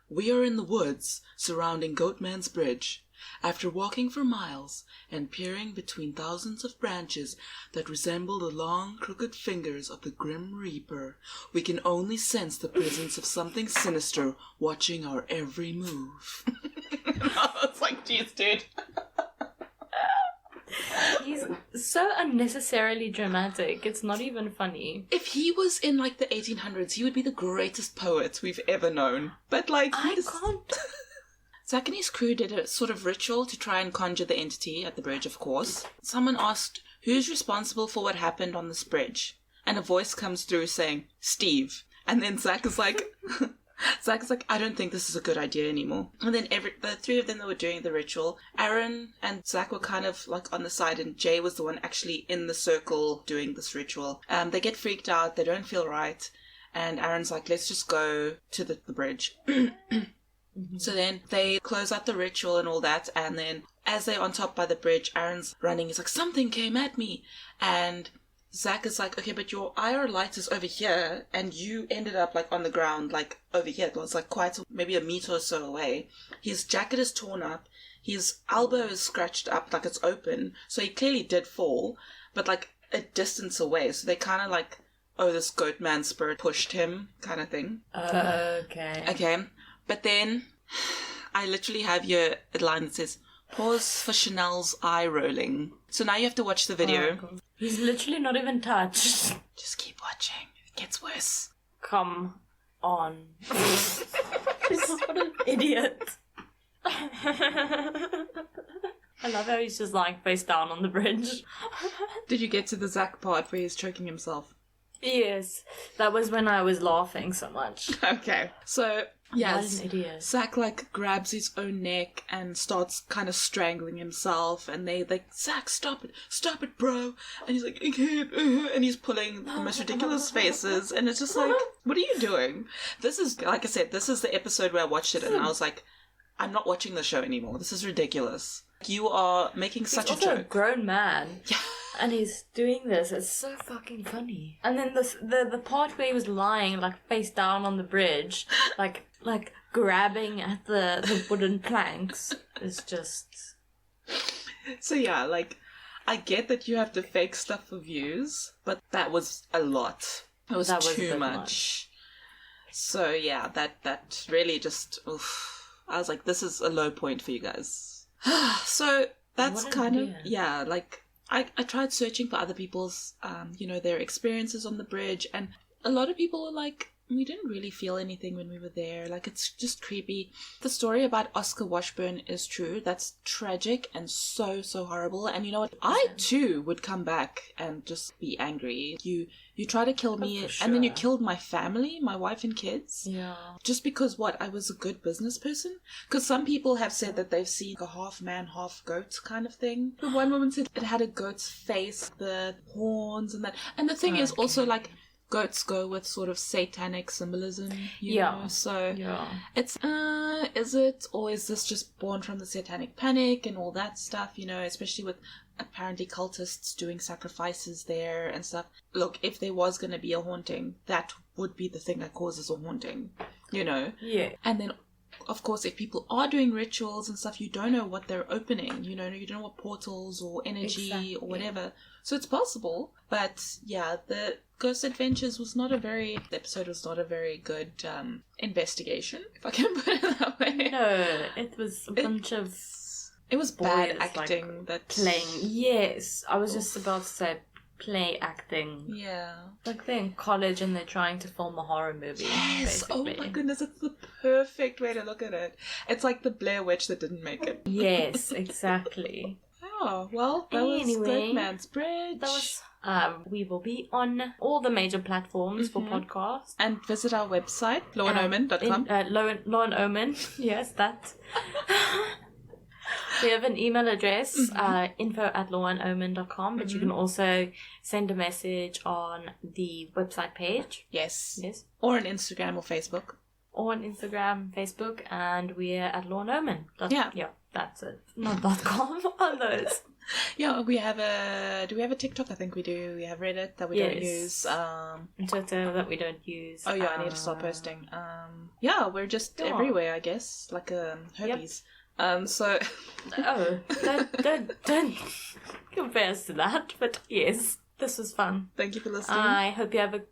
"We are in the woods surrounding Goatman's Bridge. After walking for miles and peering between thousands of branches that resemble the long, crooked fingers of the Grim Reaper, we can only sense the presence of something sinister watching our every move." It's like, geez, dude.
He's so unnecessarily dramatic. It's not even funny.
If he was in, like, the 1800s, he would be the greatest poet we've ever known. But, like,
I can't...
Zach and his crew did a sort of ritual to try and conjure the entity at the bridge, of course. Someone asked, who's responsible for what happened on this bridge? And a voice comes through saying, Steve. And then Zach is like... I don't think this is a good idea anymore. And then the 3 of them that were doing the ritual, Aaron and Zach were kind of like on the side, and Jay was the one actually in the circle doing this ritual. They get freaked out, they don't feel right, and Aaron's like, let's just go to the bridge. So then they close out the ritual and all that, and then as they're on top by the bridge, Aaron's running, he's like, something came at me, and Zach is like, okay, but your IR light is over here, and you ended up, like, on the ground, like, over here. It was, like, maybe a meter or so away. His jacket is torn up. His elbow is scratched up, like, it's open. So he clearly did fall, but, like, a distance away. So they kind of, like, oh, this Goatman spirit pushed him, kind of thing.
Okay.
Okay. But then, I literally have here a line that says, pause for Chanelle's eye rolling. So now you have to watch the video.
Oh, he's literally not even touched.
Just keep watching. It gets worse.
Come on. What an idiot. I love how he's just lying face down on the bridge.
Did you get to the Zach part where he's choking himself?
Yes. That was when I was laughing so much.
Okay. So... yes,
what an idiot.
Zach, like, grabs his own neck and starts kind of strangling himself, and they like, Zach, stop it, bro. And he's like, I can't, and he's pulling the most ridiculous faces, and it's just like, what are you doing? This is, like I said, this is the episode where I watched it, and I was like, I'm not watching the show anymore. This is ridiculous. You are making such a joke.
He's also a grown man.
Yeah.
And he's doing this. It's so fucking funny. And then the part where he was lying, like, face down on the bridge, like grabbing at the wooden planks is just...
So yeah, like, I get that you have to fake stuff for views, but that was a lot. It was too much. So yeah, that really just... Oof. I was like, this is a low point for you guys. So that's kind of... Yeah, like... I tried searching for other people's, their experiences on the bridge, and a lot of people were like, we didn't really feel anything when we were there. Like, it's just creepy. The story about Oscar Washburn is true. That's tragic and so, so horrible. And you know what? I, too, would come back and just be angry. You tried to kill me, and then you killed my family, my wife and kids.
Yeah.
Just because, I was a good business person? Because some people have said that they've seen a half man, half goat kind of thing. The one woman said it had a goat's face, the horns and that. And the thing is also, like, goats go with sort of satanic symbolism, you know? So it's, is it, or is this just born from the satanic panic and all that stuff, especially with apparently cultists doing sacrifices there and stuff. Look, if there was going to be a haunting, that would be the thing that causes a haunting,
Yeah.
And then, of course, if people are doing rituals and stuff, you don't know what they're opening, you don't know what portals or energy or whatever. So it's possible. But yeah, the Ghost Adventures the episode was not a very good investigation, if I can put it that way.
No, it was a bunch of...
It was bad acting, that...
Playing, yes. I was just about to say play acting.
Yeah.
Like they're in college and they're trying to film a horror movie.
Yes!
Basically.
Oh my goodness, it's the perfect way to look at it. It's like the Blair Witch that didn't make it.
Yes, exactly.
Oh, well, that was Goatman's Bridge.
That was... we will be on all the major platforms for podcasts.
And visit our website, lawandOmen.com.
Law and Omen, yes, that. We have an email address, info@lawandomen.com, but you can also send a message on the website page.
Yes.
Yes.
Or on Instagram or Facebook.
Or on Instagram, Facebook, and we're at Law and Omen.
Yeah,
that's it. Not .com, on those.
Yeah, do we have a TikTok? I think we do. We have Reddit that we don't use.
Twitter that we don't use.
Oh yeah, I need to start posting. Yeah, we're just everywhere, I guess, like herpes. So
don't compare us to that, but yes, this was fun.
Thank you for listening.
I hope you have a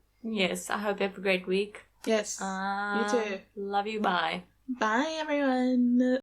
great week.
Yes, you too.
Love you, bye.
Bye everyone.